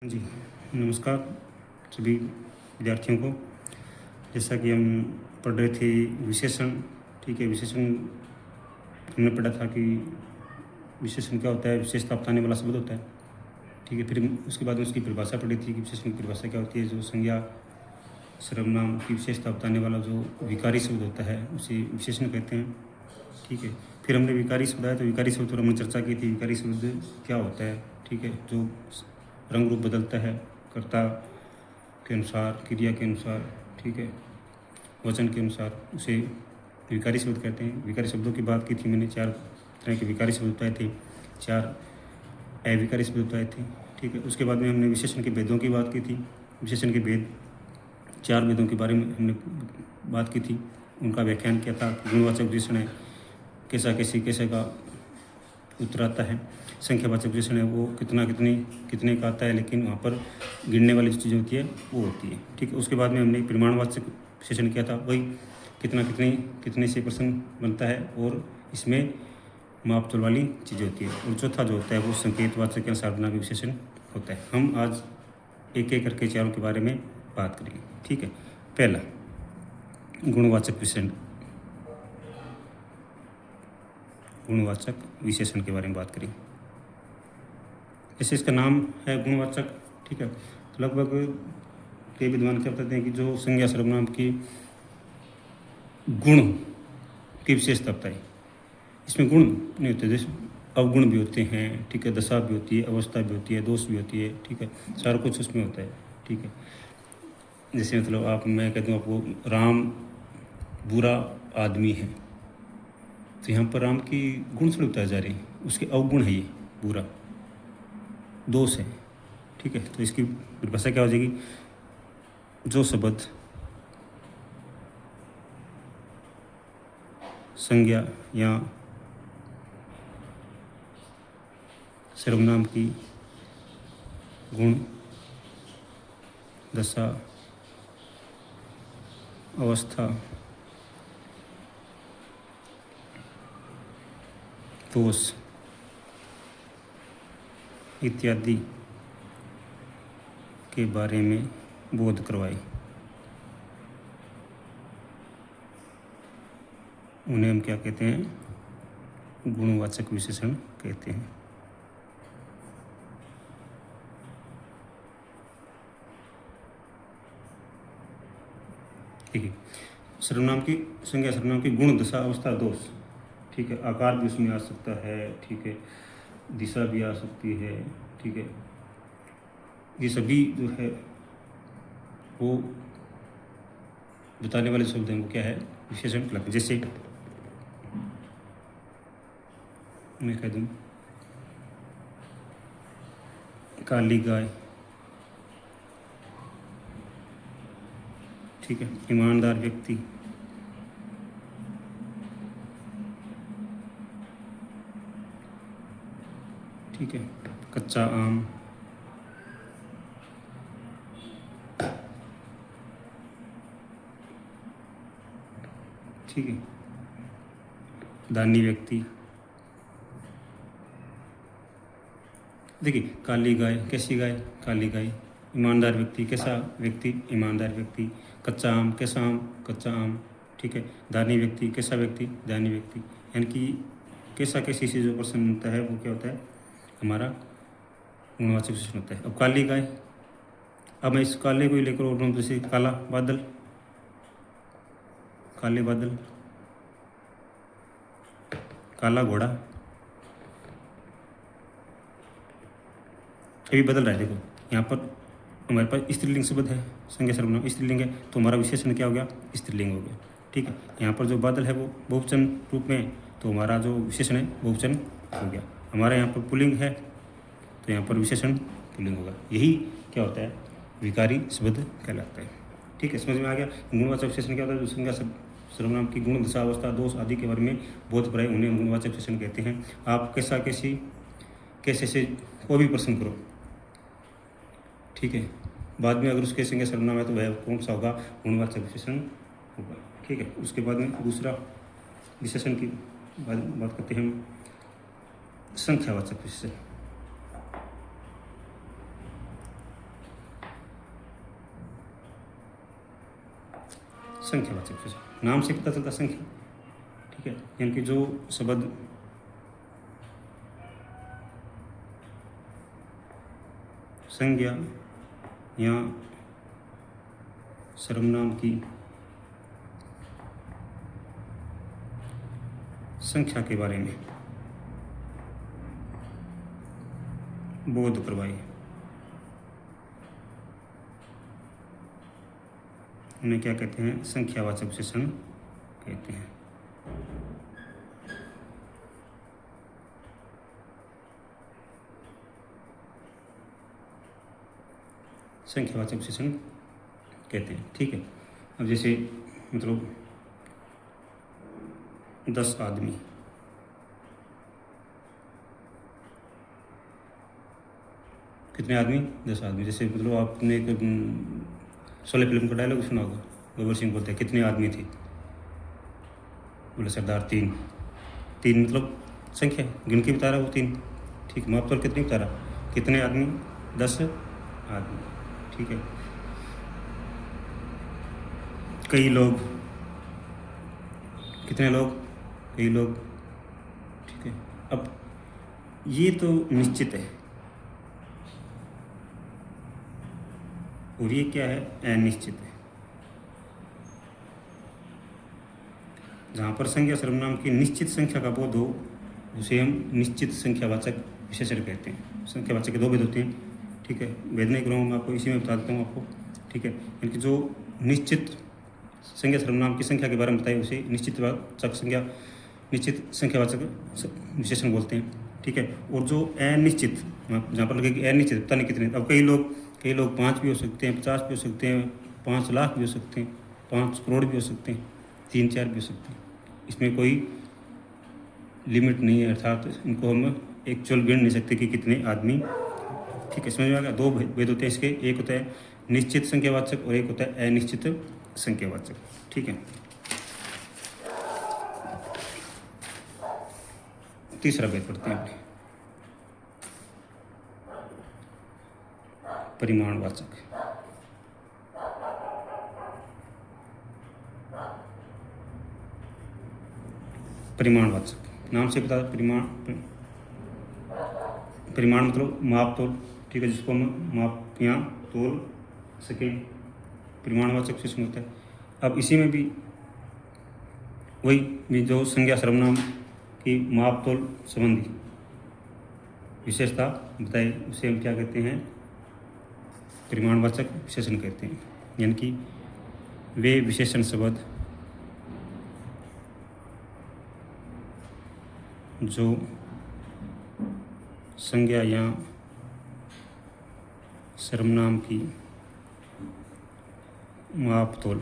जी, नमस्कार सभी विद्यार्थियों को। जैसा कि हम पढ़ रहे थे विशेषण, ठीक है। विशेषण हमने पढ़ा था कि विशेषण क्या होता है, विशेषता बताने वाला शब्द होता है, ठीक है। फिर उसके बाद में उसकी परिभाषा पढ़ी थी कि विशेषण की परिभाषा क्या होती है। जो संज्ञा सर्वनाम की विशेषता बताने वाला जो विकारी शब्द होता है उसे विशेषण कहते हैं, ठीक है। फिर हमने विकारी शब्द आया तो विकारी शब्द पर हमने चर्चा की थी। विकारी शब्द क्या होता है, ठीक है। जो रंग रूप बदलता है कर्ता के अनुसार, क्रिया के अनुसार, ठीक है, वचन के अनुसार, उसे विकारी शब्द कहते हैं। विकारी शब्दों की बात की थी मैंने। 4 तरह के विकारी शब्द बताए थे, 4 अविकारी शब्द बताए थे, ठीक है। उसके बाद में हमने विशेषण के भेदों की बात की थी। विशेषण के भेद, 4 भेदों के बारे में हमने बात की थी, उनका व्याख्यान किया था। गुणवाचक विशेषण है, कैसा कैसी कैसे का उत्तर आता है। संख्यावाचक विशेषण है, वो कितना कितनी कितने का आता है, लेकिन वहाँ पर गिनने वाली जो चीज़ होती है वो होती है, ठीक है। उसके बाद में हमने परिमाणवाचक विशेषण किया था, वही कितना कितनी कितने से प्रश्न बनता है और इसमें मापतोल वाली चीज़ होती है। और चौथा जो होता है वो संकेतवाचक या साधना के विशेषण होता है। हम आज एक एक करके चारों के बारे में बात करेंगे, ठीक है। पहला, गुणवाचक विशेषण, गुणवाचक विशेषण के बारे में बात करें। जैसे इसका नाम है गुणवाचक, ठीक है। तो लगभग कई विद्वान क्या बताते हैं कि जो संज्ञा सर्वनाम की गुण की विशेषता बताई, इसमें गुण नहीं होते, जैसे अवगुण भी होते हैं, ठीक है, दशा भी होती है, अवस्था भी होती है, दोष भी होती है, ठीक है, सारा कुछ उसमें होता है, ठीक है। जैसे मतलब मैं कह दूँ आपको, राम बुरा आदमी है, तो यहाँ पर राम की गुण थोड़ी बताए जा रहे हैं, उसके अवगुण है, ये बुरा दोष है, ठीक है। तो इसकी परिभाषा क्या हो जाएगी, जो शब्द संज्ञा या सर्वनाम की गुण, दशा, अवस्था, दोष इत्यादि के बारे में बोध करवाए, उन्हें हम क्या कहते हैं, गुणवाचक विशेषण कहते हैं। ठीक है। सर्वनाम की संज्ञा सर्वनाम की गुण, दशा, अवस्था, दोष, ठीक है। आकार भी उसमें आ सकता है, ठीक है, दिशा भी आ सकती है, ठीक है। ये सभी जो है वो बताने वाले शब्द हैं, वो क्या है, विशेषण कहलाते हैं। जैसे मैं कह दूँ काली गाय, ठीक है, ईमानदार व्यक्ति, ठीक है, कच्चा आम, ठीक है, दानी व्यक्ति। देखिए, काली गाय, कैसी गाय, काली गाय। ईमानदार व्यक्ति, कैसा व्यक्ति, ईमानदार व्यक्ति। कच्चा आम, कैसा आम, कच्चा आम, ठीक है। दानी व्यक्ति, कैसा व्यक्ति, दानी व्यक्ति। यानी कि कैसा कैसी से जो प्रश्न बनता है वो क्या होता है, हमारा गुणवाचक विशेषण होता है। अब काली गाय, अब मैं इस काले को ही लेकर और जैसे काला बादल, काले बादल, काला घोड़ा, अभी बदल रहा है। देखो यहाँ पर हमारे पास स्त्रीलिंग शब्द है, संज्ञा सर्वनाम स्त्रीलिंग है, तो हमारा विशेषण क्या हो गया, स्त्रीलिंग हो गया, ठीक है। यहाँ पर जो बादल है वो बहुवचन रूप में है, तो हमारा जो विशेषण है बहुवचन हो गया। हमारे यहाँ पर पुल्लिंग है, तो यहाँ पर विशेषण पुल्लिंग होगा। यही क्या होता है, विकारी शब्द कहलाता है, ठीक है। समझ में आ गया। गुणवाचक विशेषण क्या होता है, जो संज्ञा सर्वनाम की गुण, दशा, अवस्था, दोष आदि के बारे में बोध कराए, उन्हें गुणवाचक विशेषण कहते हैं। आप कैसा कैसी कैसे से कोई भी प्रश्न करो, ठीक है, बाद में अगर उसके संज्ञा सर्वनाम है तो वह कौन सा होगा, गुणवाचक विशेषण होगा, ठीक है। उसके बाद में दूसरा विशेषण की बात करते हैं हम, संख्यावाचक विशेषण। संख्यावाचक विशेषण, नाम से पता चलता संख्या, ठीक है। यानी कि जो शब्द संज्ञा या सर्वनाम की संख्या के बारे में बोध करवाए, उन्हें क्या कहते हैं? संख्यावाचक विशेषण कहते हैं। संख्यावाचक विशेषण कहते हैं, ठीक है। अब जैसे मतलब 10 आदमी, कितने आदमी? 10 आदमी। जैसे मतलब आपने एक शोले फिल्म का डायलॉग सुना होगा, गब्बर सिंह बोलते हैं कितने आदमी थे, बोले सरदार 3। 3 मतलब संख्या गिन के बता रहा वो 3, ठीक है। माप तौल कितने बता रहा? कितने आदमी? 10 आदमी, ठीक है। कई लोग, कितने लोग? कई लोग, ठीक है। अब ये तो निश्चित है, और ये क्या है? अनिश्चित है। जहाँ पर संज्ञा सर्वनाम की निश्चित संख्या का बोध हो उसे हम निश्चित संख्यावाचक विशेषण कहते हैं। संख्यावाचक के 2 भेद होते हैं, ठीक है। भेद नहीं करूँगा मैं आपको, इसी में बता देता हूँ आपको, ठीक है। यानी कि जो निश्चित संज्ञा सर्वनाम की संख्या के बारे में बताइए उसे निश्चित संख्यावाचक विशेषण बोलते हैं, ठीक है। और जो अनिश्चित, जहाँ पर लगे कि अनिश्चित, पता नहीं कितने, अब कई लोग 5 भी हो सकते हैं, 50 भी हो सकते हैं, 5 लाख भी हो सकते हैं, 5 करोड़ भी हो सकते हैं, 3-4 भी हो सकते हैं। इसमें कोई लिमिट नहीं है, अर्थात इनको हम एक्चुअल गिन नहीं सकते कि कितने आदमी, ठीक है। समझ में आ गया? 2 भेद होते हैं इसके, एक होता है निश्चित संख्यावाचक और एक होता है अनिश्चित संख्यावाचक, ठीक है। तीसरा भेद पढ़ते हैं, परिमाणवाचक। परिमाणवाचक, नाम से पता, परिमाण मतलब माप तोल, ठीक है, जिसको हम माप या तोल सकें, परिमाणवाचक विशेषण होता है। अब इसी में भी वही जो संज्ञा सर्वनाम की माप तोल संबंधी विशेषता बताई उसे हम क्या कहते हैं? परिमाणवाचक विशेषण कहते हैं। यानी कि वे विशेषण शब्द जो संज्ञा या सर्वनाम की माप तोल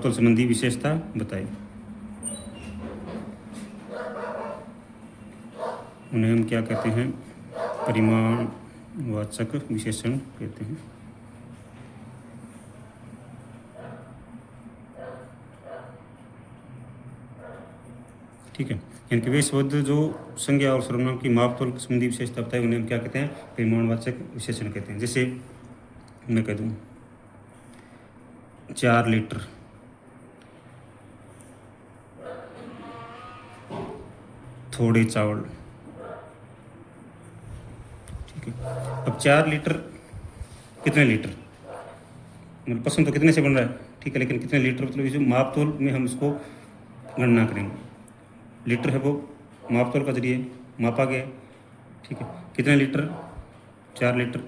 संबंधी विशेषता बताई, उन्हें हम क्या कहते हैं? परिमाणवाचक विशेषण कहते हैं। ठीक है, यानी कि वे शब्द जो संज्ञा और सर्वनाम की माप तोल संबंधी विशेषता बताई उन्हें हम क्या कहते हैं? परिमाणवाचक विशेषण कहते हैं। जैसे मैं कह दूँ 4 लीटर, थोड़े चावल, ठीक है। अब 4 लीटर कितने लीटर, मतलब प्रश्न तो कितने से बन रहा है, ठीक है, लेकिन कितने लीटर मतलब इसे माप तोल में हम इसको गणना करेंगे। लीटर है वो माप तोल का जरिए मापा गया, ठीक है। कितने लीटर? 4 लीटर।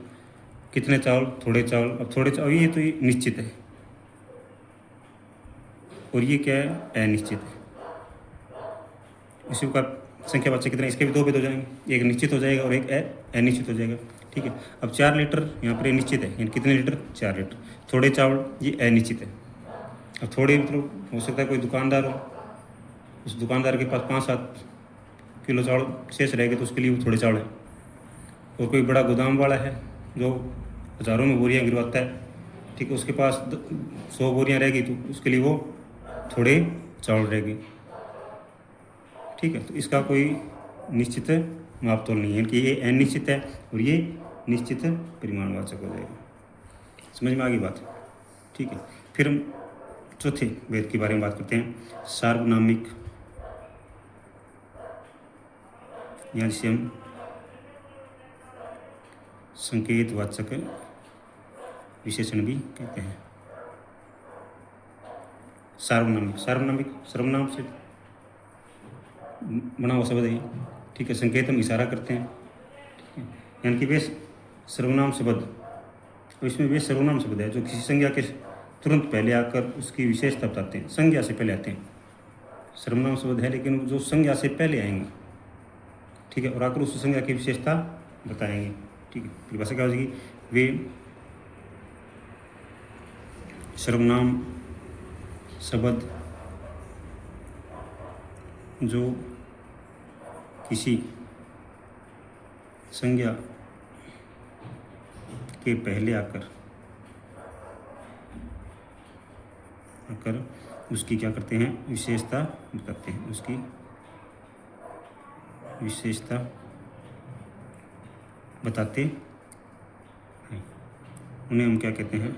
कितने चावल? थोड़े चावल। अब थोड़े चावल ये तो ये निश्चित है, और ये क्या है? अनिश्चित है। इसी का संख्यावाचक कितने, इसके भी 2 भेद हो जाएंगे, एक निश्चित हो जाएगा और एक अनिश्चित हो जाएगा, ठीक है। अब 4 लीटर यहाँ पर निश्चित है, यानी कितने लीटर? 4 लीटर। थोड़े चावल ये अनिश्चित है। अब थोड़े मतलब हो सकता है कोई दुकानदार हो, उस दुकानदार के पास 5-7 किलो चावल शेष रहेगा तो उसके लिए वो थोड़े चावल है। और कोई बड़ा गोदाम वाला है जो हज़ारों में बोरियां गिरवाता है, ठीक है, उसके पास 100 बोरियां रहेगी तो उसके लिए वो थोड़े चावल रहेगी, ठीक है। तो इसका कोई निश्चित माप तोल नहीं है कि ये अनिश्चित है और ये निश्चित परिमाणवाचक हो जाएगा। समझ में आ गई बात? ठीक है। फिर हम चौथे भेद के बारे में बात करते हैं, सार्वनामिक, या जिसे हम संकेतवाचक विशेषण भी कहते हैं। सार्वनामिक, सार्वनामिक सर्वनाम से बना हुआ शब्द है, ठीक है। संकेत हम इशारा करते हैं, ठीक है, यानी कि वे सर्वनाम शब्द, तो इसमें वे सर्वनाम शब्द है जो किसी संज्ञा के तुरंत पहले आकर उसकी विशेषता बताते हैं, संज्ञा से पहले आते हैं। सर्वनाम शब्द है लेकिन जो संज्ञा से पहले आएंगे, ठीक है, और आकर उस संज्ञा की विशेषता बताएंगे, ठीक है। परिभाषा क्या हो जाएगी, वे सर्वनाम शब्द जो किसी संज्ञा के पहले आकर उसकी क्या करते हैं, विशेषता बताते हैं, उसकी विशेषता बताते हैं, उन्हें हम क्या कहते हैं,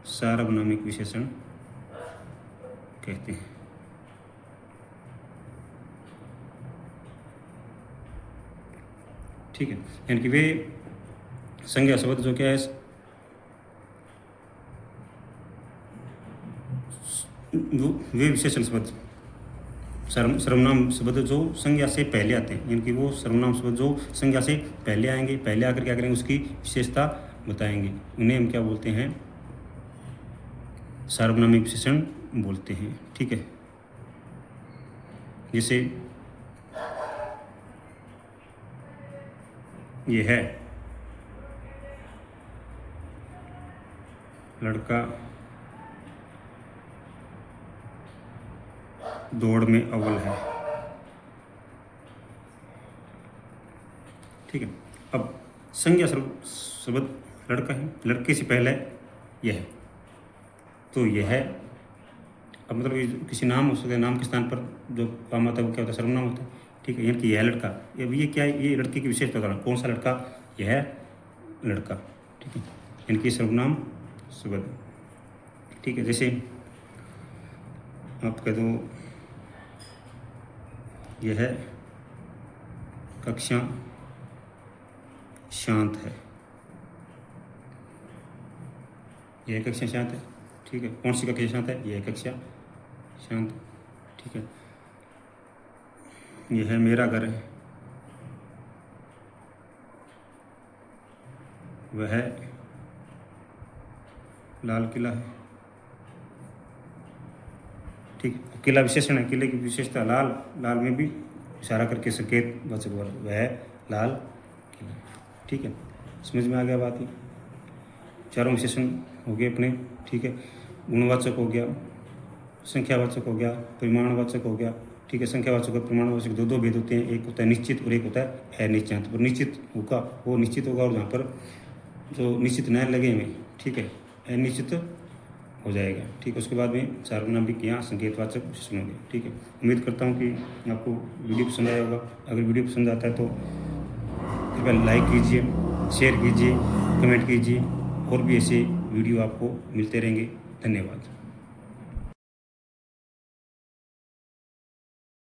सार्वनामिक विशेषण कहते हैं। ठीक है, यानी कि वे संज्ञा शब्द जो क्या है, वे विशेषण शब्द सर्वनाम शब्द जो संज्ञा से पहले आते हैं, यानी कि वो सर्वनाम शब्द जो संज्ञा से पहले आएंगे, पहले आकर क्या करेंगे, उसकी विशेषता बताएंगे, उन्हें हम क्या बोलते हैं, सार्वनामिक विशेषण बोलते हैं। ठीक है, जैसे ये है लड़का दौड़ में अव्वल है। ठीक है, अब संज्ञा शब्द लड़का है, लड़के से पहले यह है, तो यह है, अब मतलब ये किसी नाम हो सकता है, नाम के स्थान पर जो काम आता है वो क्या होता है, सर्वनाम होता है। ठीक है, यानी कि यह लड़का, ये क्या है, ये लड़के की विशेष प्रकार, कौन सा लड़का, यह लड़का। ठीक है, यानी कि सर्वनाम शब्द। ठीक है, जैसे आप कह दो यह कक्षा शांत है, यह कक्षा शांत है। ठीक है, कौन सी कक्षा शांत है, यह कक्षा शांत। ठीक है, यह है मेरा घर है, वह लाल किला है। ठीक, किला विशेषण है, किले की विशेषता लाल, लाल में भी इशारा करके संकेत वाचक वह लाल किला। ठीक है, समझ में आ गया बात ही, चारों विशेषण हो गए अपने। ठीक है, गुणवाचक हो गया, संख्यावाचक हो गया, परिमाणवाचक हो गया। ठीक है, संख्यावाचक और परिमाणवाचक दो भेद होते हैं, एक होता है निश्चित और एक होता है अनिश्चित। पर निश्चित होगा वो निश्चित होगा, और जहाँ पर जो निश्चित न लगे हुए, ठीक है, अनिश्चित हो जाएगा। ठीक है, उसके बाद में सार्वनामिक या संकेतवाचक विशेषण हो गया। ठीक है, उम्मीद करता हूँ कि आपको वीडियो पसंद आया होगा। अगर वीडियो पसंद आता है तो कृपया लाइक कीजिए, शेयर कीजिए, कमेंट कीजिए, और भी ऐसे वीडियो आपको मिलते रहेंगे। धन्यवाद।